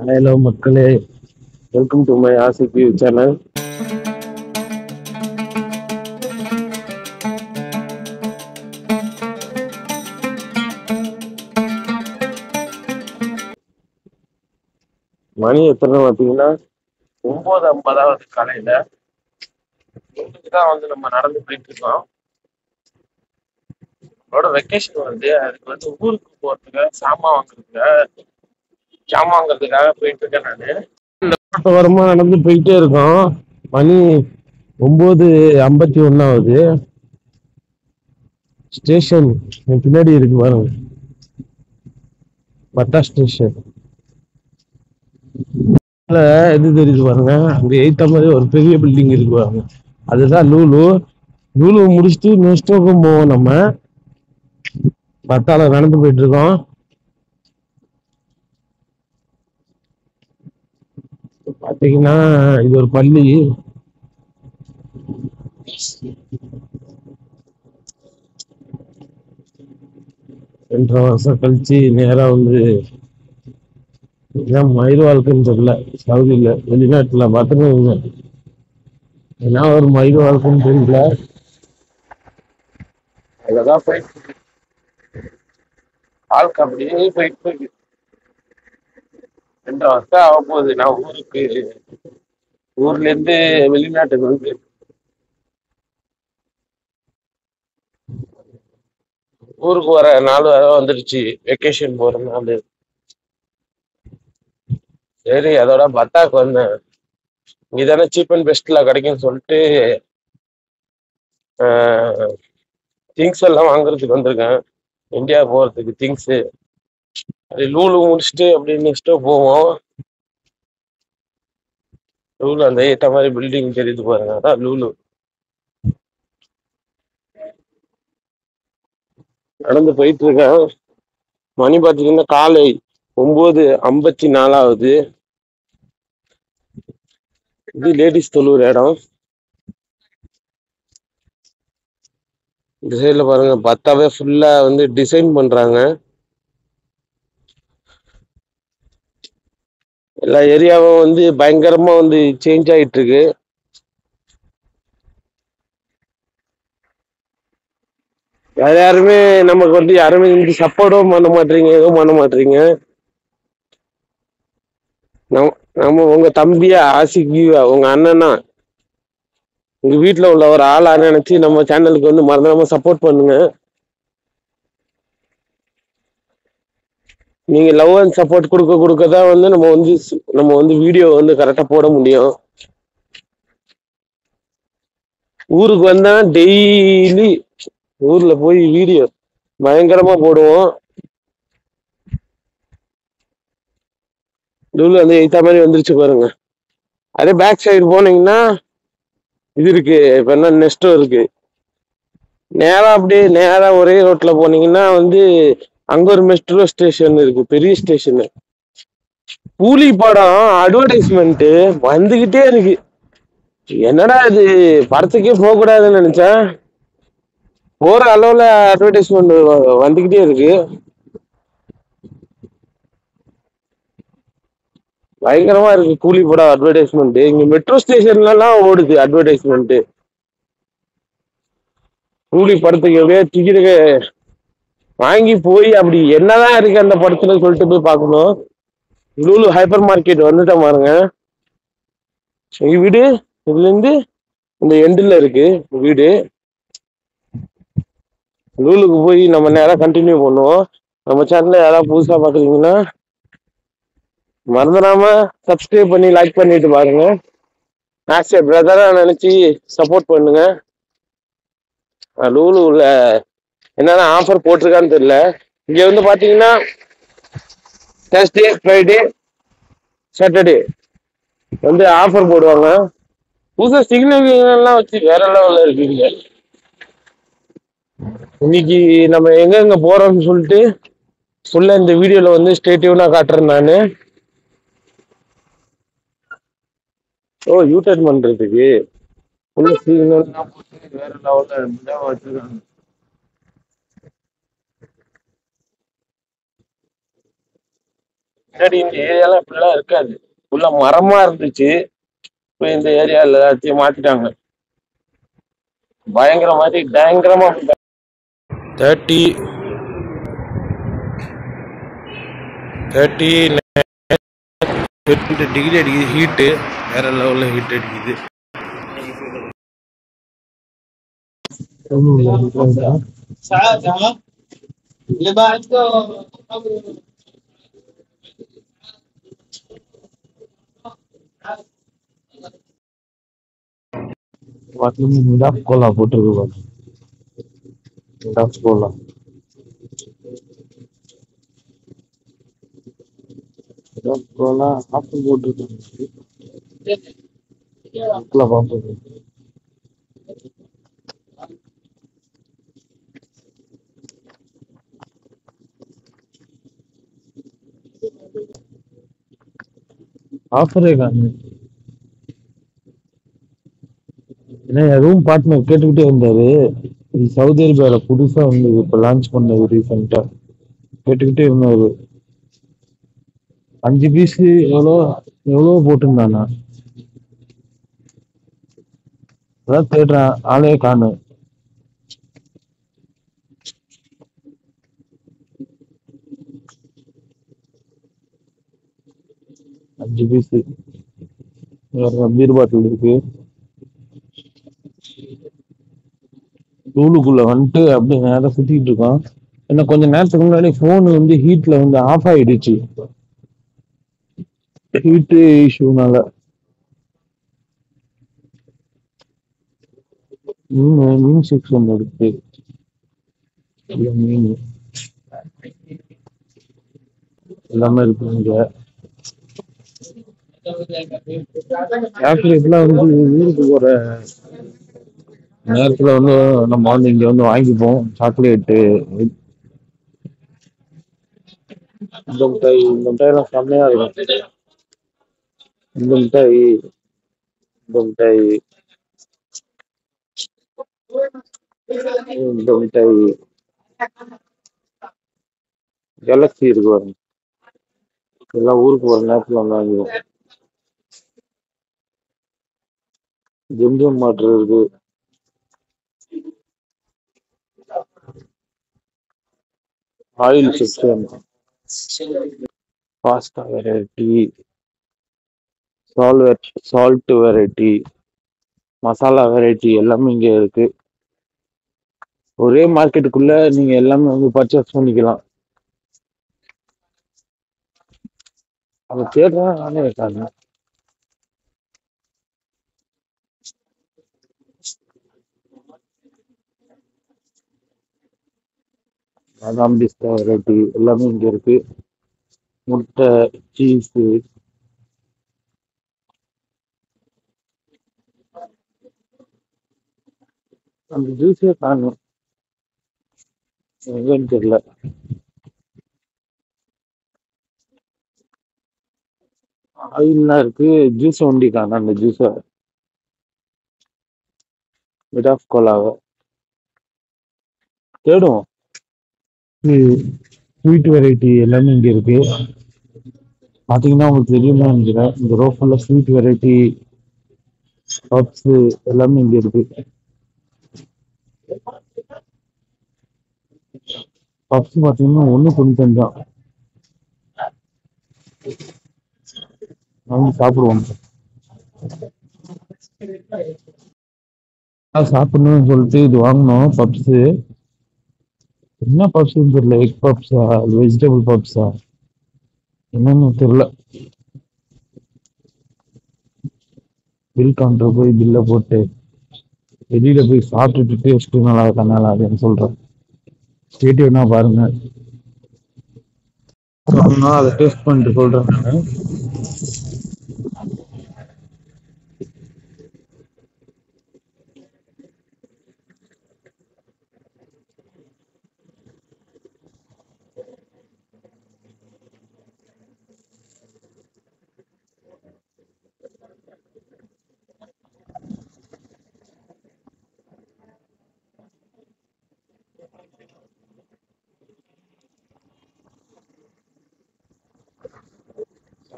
Hello மக்களே, welcome to my Ashiq channel. மணி எத்தனை பார்த்தீங்கன்னா 9:50 காலையில. தான் நம்ம நடந்து போயிட்டு இருக்கோம். அவரோட வெக்கேஷன் வருது, அதுக்கு ஊருக்கு போறதுக்காக சாமான் வாங்குறதுக்காக போயிட்டு இருக்கேன் நானு. இந்த வாரமா நடந்து போயிட்டே இருக்கோம். மணி 9:51 ஆகுது. ஸ்டேஷன் பின்னாடி இருக்கு பாருங்க, பட்டா ஸ்டேஷன். இது தெரியுது பாருங்க, அங்க எய்த்த மாதிரி ஒரு பெரிய பில்டிங் இருக்கு பாருங்க, அதுதான் லூலு. லூலு முடிச்சுட்டு நெக்ஸ்ட் போவோம். நம்ம பட்டால நடந்து போயிட்டு இருக்கோம். பாத்தீங்கன்னா இது ஒரு பள்ளி. 2.5 வருஷம் கழிச்சு நேரா மயில் வாழ்க்கைன்னு தெரியல, சவுதியில வெளிநாட்டுல பார்த்துருங்க. ஏன்னா ஒரு மயில் வாழ்க்கைன்னு தெரியல, அதான் போயிட்டு வாழ்க்கை அப்படியே போயிட்டு 2 வருஷம் ஆக போகுது. நான் ஊர்ல இருந்து வெளிநாட்டுக்கு ஊருக்கு வர நாள் வந்துடுச்சு, வெக்கேஷன் போற நாள். சரி, அதோட பத்தாக்கு வந்தேன். இங்கதானே சீப் அண்ட் பெஸ்ட்ல கிடைக்கும்னு சொல்லிட்டு திங்ஸ் எல்லாம் வாங்குறதுக்கு வந்திருக்கேன். இந்தியா போறதுக்கு திங்ஸ். அது லூலு முடிச்சுட்டு அப்படி நெக்ஸ்ட் போவோம். லூலு அந்த ஏற்ற மாதிரி பில்டிங் தெரியுது பாருங்க, அதான் லூலு. நடந்து போயிட்டு இருக்கேன். மணி பார்த்தீங்கன்னா காலை 9:54 ஆகுது. இது லேடிஸ் தொழுவுற இடம். இந்த சைட்ல பாருங்க, பத்தாவே ஃபுல்லா டிசைன் பண்றாங்க. எல்லா ஏரியாவும் பயங்கரமா சேஞ்ச் ஆயிட்டு இருக்கு. யாருமே நமக்கு யாருமே சப்போர்ட்டும் பண்ண மாட்டீங்க, எதுவும் பண்ண மாட்டீங்க. நம்ம உங்க தம்பியா ஆசிக்கியா, உங்க அண்ணனா, உங்க வீட்டுல உள்ள ஒரு ஆளா நினைச்சு நம்ம சேனலுக்கு மறந்துடாம சப்போர்ட் பண்ணுங்க. நீங்க லவ் அண்ட் சப்போர்ட் கொடுக்கதான் நம்ம வீடியோ கரெக்டா போட முடியும். ஊருக்கு வந்தா டெய்லி ஊர்ல போய் வீடியோ பயங்கரமா போடுவோம். லூலு எய்த்த மாதிரி வந்துருச்சு பாருங்க. அதே பேக் சைடு போனீங்கன்னா இது இருக்கு, இப்ப என்ன நெஸ்டோ இருக்கு. நேரா ஒரே ரோட்ல போனீங்கன்னா அங்க ஒரு மெட்ரோ ஸ்டேஷன் இருக்கு, பெரிய ஸ்டேஷன். கூலி படம் அட்வர்டைஸ்மெண்ட் வந்துகிட்டே இருக்கு. என்னடா இது, படத்துக்கே போக கூடாதுன்னு நினைச்சேன், போற அளவுல அட்வர்டைஸ்மெண்ட் வந்துகிட்டே இருக்கு. பயங்கரமா இருக்கு கூலி படம் அட்வர்டைஸ்மெண்ட். இங்க மெட்ரோ ஸ்டேஷன்ல எல்லாம் ஓடுது அட்வர்டைஸ்மெண்ட். கூலி படத்துக்கு எப்படியே டிக்கெட்டுக்கு வாங்கி போய் அப்படி என்னதான் இருக்கு அந்த படத்துல சொல்லிட்டு போய் பார்க்கணும். லூலு ஹைப்பர் மார்க்கெட் வந்துட்டேன் பாருங்க. எங்க வீடு இதுல இருந்து இந்த எண்டில் இருக்கு வீடு. லூலுக்கு போய் நம்ம நேரம் கண்டினியூ பண்ணுவோம். நம்ம சேனல்ல யாராவது புதுசா பாக்குறீங்கன்னா மறந்துடாம சப்ஸ்கிரைப் பண்ணி லைக் பண்ணிட்டு பாருங்க. ஆஸ் ஏ பிரதரா நினைச்சு சப்போர்ட் பண்ணுங்க. லூலு உள்ள என்னென்ன ஆஃபர் போட்டிருக்கான்னு தெரியல. இங்க பாத்தீங்கன்னா தேர்ஸ்டே, ஃப்ரைடே, சாட்டர்டே ஆஃபர் போடுவாங்க. புதுசா சிக்னல் எல்லாம் வச்சு வேற லெவல்ல இருக்கீங்க. இன்னைக்கு நம்ம எங்க போறோம்னு சொல்லிட்டு ஃபுல்லா இந்த வீடியோல ஸ்டேட்டிவ்னா காட்டுறேன் நானு. யூட்டர்ன் பண்றதுக்கு ஃபுல்லா சிக்னல் வேற லெவல்ல வச்சிருக்காங்க. முன்னாடி இந்த ஏரியாலாம் இப்படிலாம் இருக்காது. ஃபுல்லா மரமா இருந்துச்சு. இப்ப இந்த ஏரியால எல்லாத்தையும் மாத்திட்டாங்க. பயங்கரமா 30 டிகிரி அடிக்குது ஹீட்டு. வேற லெவல்ல ஹீட் அடிக்குது. மிடாப் கோலா போட்டுருக்கு. மிடாப் கோலா மிடாப் கோலா ஆப்பிள் போட்டுருக்கு. பார்ப்போம். ஆஃபரே காணு. ஏன்னா ரூம் பார்ட்னர் கேட்டுக்கிட்டே இருந்தாரு. இது சவுதி அரேபியால புதுசா வந்து இப்ப லான்ச் பண்ணது ரீசெண்டா. கேட்டுக்கிட்டே இருந்தாரு. 5 பீஸ் எவ்வளோ போட்டிருந்தானா. அதான் தேடுறேன், ஆளே காணு. அஞ்சு பீஸ் பீர் பாட்டில் இருக்கு. ரூலுக்குள்ள வந்துட்டு அப்படியே நேரம் சுத்திட்டு இருக்கோம். ஏன்னா கொஞ்ச நேரத்துக்கு முன்னாடி போன் வந்து ஹீட்ல வந்து ஆஃப் ஆயிடுச்சு. ஹீட் இஷ்யூனால. மீன் செக்ஷன் இருக்கு. மீன் எல்லாமே இருக்கு இங்க. சாக்லேட்லாம் வந்து ஊருக்கு போற நேரத்துல வந்து நம்ம வந்து இங்க வந்து வாங்கிப்போம் சாக்லேட்டு. இந்த மிட்டாய் எல்லாம் செம்மையா இருக்கும். இந்த மிட்டாய் இந்த மிட்டாய் இந்த மிட்டாய் கேலக்ஸி இருக்கு பாருங்க. எல்லாம் ஊருக்கு போற நேரத்துல வந்து வாங்கிடும். ஜெம்ஜம் மாட்டர் இருக்கு. Oil section, pasta variety, salt variety, masala variety எல்லாமே இங்க இருக்கு. ஒரே மார்க்கெட்டுக்குள்ள நீங்க எல்லாமே வந்து பர்ச்சேஸ் பண்ணிக்கலாம். அதை தேடுறேன், நானே இருக்காங்க. பாதாம் பிஸ்தா வெரைட்டி எல்லாமே இங்க இருக்கு. முட்டை, சீஸ், அந்த ஜூஸே காணும், எங்கன்னு தெரியல. ஆயில்லாம் இருக்கு, ஜூஸ் ஒண்டி காணும். அந்த ஜூஸ மிடாப் கோலாவை தேடும். ஸ்வீட் வெரைட்டி எல்லாமே இங்க இருக்கு. பாத்தீங்கன்னா உங்களுக்கு தெரியுமா நினைக்கிறேன், இந்த ரோ ஃபுல்லா ஸ்வீட் வெரைட்டி, பப்ஸ் எல்லாமே இங்க இருக்கு. பப்ஸ் பாத்தீங்கன்னா 1.95 தான். வாங்கி சாப்பிடுவோம். சாப்பிடணும்னு சொல்லிட்டு இது வாங்கினோம் பப்ஸ். என்ன பப்ஸ்ன்னு தெரியல, எக் பப்ஸா வெஜிடபிள் பப்ஸா என்னன்னு தெரியல. பில் கவுண்டர் போய் பில்ல போட்டு வெளியில போய் சாப்பிட்டுட்டு டேஸ்ட் நல்லா இருக்கனால அப்படின்னு சொல்றேன். கேட்டு வேணா பாருங்க, அதை டேஸ்ட் பண்ணிட்டு சொல்றேன் நானு.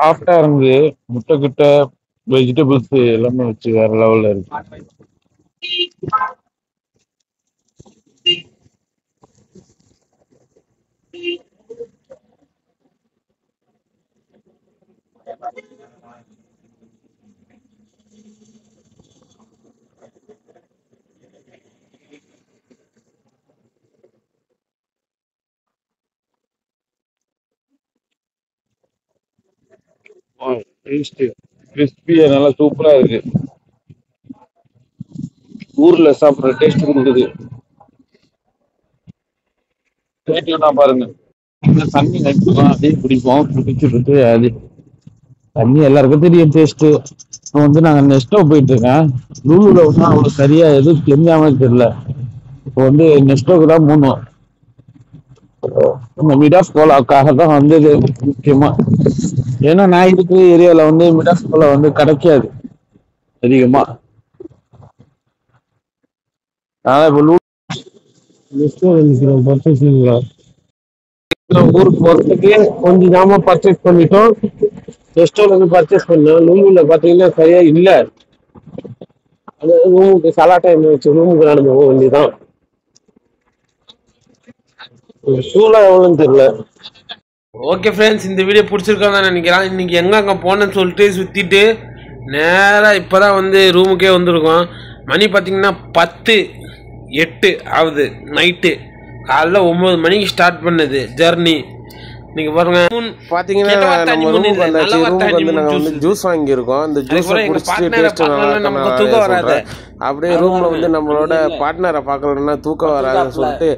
சாஃப்டா இருந்து முட்டை கிட்ட வெஜிடபிள்ஸ் எல்லாமே வச்சு வேற லெவல்ல இருக்கு. டேஸ்ட் கிறிஸ்பியா நல்லா சூப்பரா இருக்கு. ஊர்ல சாப்பிடுற டேஸ்ட் கொடுக்குது. கேட்டீங்கன்னா பாருங்க, இந்த தண்ணி நட்டுவோம் அப்படியே குடிப்போம். குடிச்சுட்டு அது தண்ணி எல்லாருக்கும் தெரியும் டேஸ்ட். இப்போ வந்து நாங்க நெஸ்டோ போயிட்டு இருக்கேன். லூலுல வந்து அவ்வளவு சரியா எதுவும் தெரியாம தெரியல. இப்போ வந்து நெஸ்டோக்கு தான் போகணும். இந்த மிடாஸ் கோலாவுக்காக தான் வந்தது முக்கியமா. ஏன்னா நான் இருக்கிற ஏரியால வந்து மிடாஸ் கோலா வந்து கிடைக்காது அதிகமா. அதனால இப்போ நெஸ்டோ நிற்கிறோம் பர்ச்சேசிங்ல. ஊருக்கு போறதுக்கு கொஞ்சம் ஜாமா பர்ச்சேஸ் பண்ணிட்டோம். நெஸ்டோல இருந்து பர்ச்சேஸ் பண்ணோம். லூலுல பாத்தீங்கன்னா சரியா இல்ல. அது ரூமுக்கு சலா டைம் வச்சு ரூமுக்கு நடந்து போக வேண்டியதான். ஷூலாம் எவ்வளோன்னு தெரியல. ஓகே ஃப்ரெண்ட்ஸ், இந்த வீடியோ பிடிச்சிருக்கான்னு தான் நினைக்கிறேன். இன்னைக்கு எங்கே போனேன்னு சொல்லிட்டு சுற்றிட்டு நேராக இப்போ தான் வந்து ரூமுக்கே வந்திருக்கோம். மணி பார்த்தீங்கன்னா 10:08 ஆகுது நைட்டு. காலைல 9 மணிக்கு ஸ்டார்ட் பண்ணது ஜர்னி. நீங்கள் பாருங்க, பாத்தீங்கன்னா நம்ம ரூமுக்கு வந்தாச்சு. ரூமுக்கு வந்து நாங்கள் வந்து ஜூஸ் வாங்கியிருக்கோம். இந்த ஜூஸை குடிச்சிட்டு டேஸ்ட் நல்லா அப்படியே ரூம்ல வந்து நம்மளோட பார்ட்னரை பார்க்கலன்னா தூக்கம் வராதுன்னு சொல்லிட்டு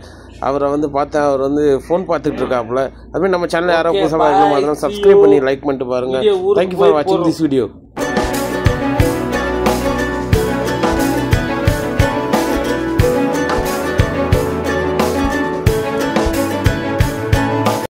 அவரை வந்து பார்த்தேன். அவர் வந்து ஃபோன் பார்த்துட்டு இருக்காப்புல. அதுமாதிரி நம்ம சேனல் யாரோ புதுசாக இருக்கணும், அதெல்லாம் சப்ஸ்கிரைப் பண்ணி லைக் பண்ணிட்டு பாருங்க. தேங்க்யூ ஃபார் வாட்சிங் திஸ் வீடியோ.